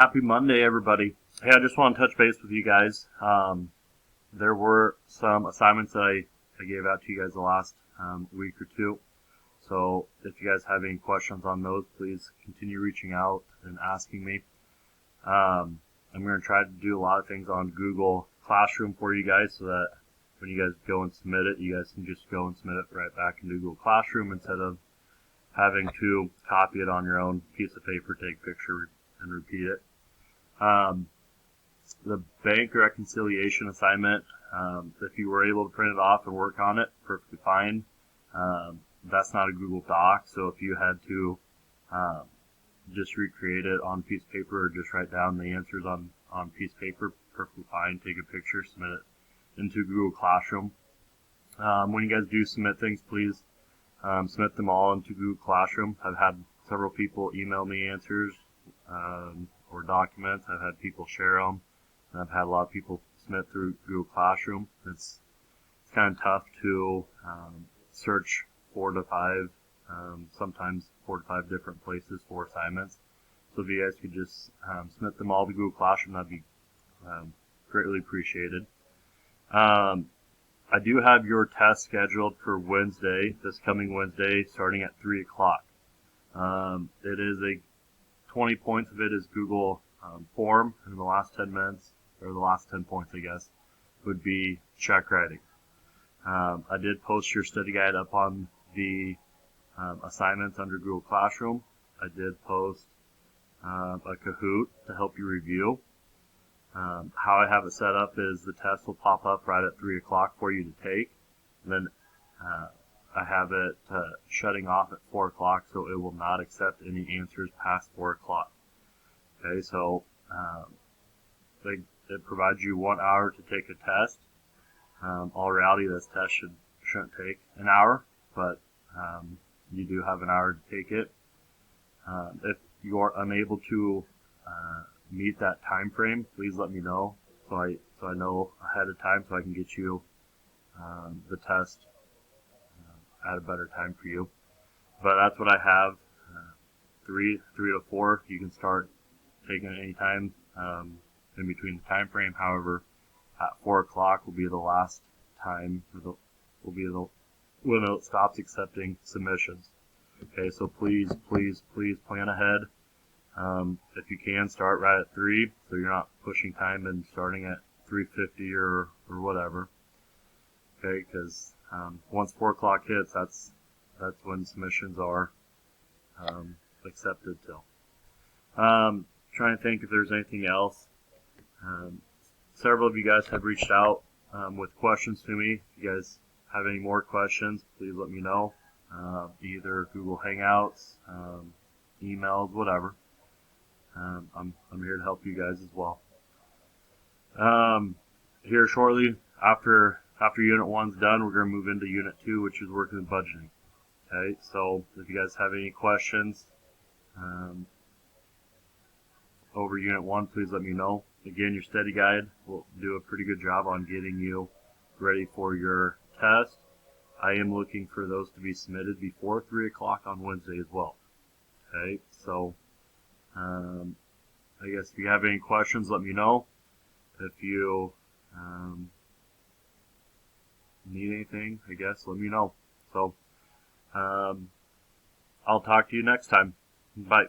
Happy Monday, everybody. Hey, I just want to touch base with you guys. There were some assignments that I gave out to you guys the last week or two. So if you guys have any questions on those, please continue reaching out and asking me. I'm going to try to do a lot of things on Google Classroom for you guys so that when you guys go and submit it, you guys can just go and submit it right back into Google Classroom instead of having to copy it on your own piece of paper, take a picture, and repeat it. The bank reconciliation assignment, if you were able to print it off and work on it, perfectly fine. That's not a Google Doc, so if you had to just recreate it on a piece of paper or just write down the answers on a piece of paper, perfectly fine. Take a picture, submit it into Google Classroom. When you guys do submit things, please submit them all into Google Classroom. I've had several people email me answers or documents. I've had people share them, and I've had a lot of people submit through Google Classroom. It's kind of tough to search 4 to 5, sometimes 4 to 5 different places for assignments. So if you guys could just submit them all to Google Classroom, that'd be greatly appreciated. I do have your test scheduled for Wednesday, this coming Wednesday, starting at 3 o'clock. It is 20 points of it is Google form, and the last 10 minutes, or the last 10 points, I guess, would be check writing. I did post your study guide up on the assignments under Google Classroom. I did post a Kahoot to help you review. How I have it set up is the test will pop up right at 3 o'clock for you to take. And then I have it shutting off at 4 o'clock, so it will not accept any answers past 4 o'clock. Okay, so it provides you 1 hour to take a test. All reality, this test shouldn't take an hour, but you do have an hour to take it. If you are unable to meet that time frame, please let me know so I know ahead of time so I can get you the test at a better time for you. But that's what I have. 3 to 4, you can start taking it any time in between the time frame. However, at 4 o'clock will be the last time, will be when it stops accepting submissions. Okay, so please plan ahead. If you can, start right at 3, so you're not pushing time and starting at 3:50 or whatever. Okay, because once 4 o'clock hits, that's when submissions are accepted till. Trying to think if there's anything else. Several of you guys have reached out with questions to me. If you guys have any more questions, please let me know. Either Google Hangouts, emails, whatever. I'm here to help you guys as well. Here shortly, after Unit 1's done, we're going to move into Unit 2, which is working with budgeting. Okay, so if you guys have any questions over Unit 1, please let me know. Again, your study guide will do a pretty good job on getting you ready for your test. I am looking for those to be submitted before 3 o'clock on Wednesday as well. Okay, so I guess if you have any questions, let me know. If you need anything, I guess, let me know. So I'll talk to you next time. Bye.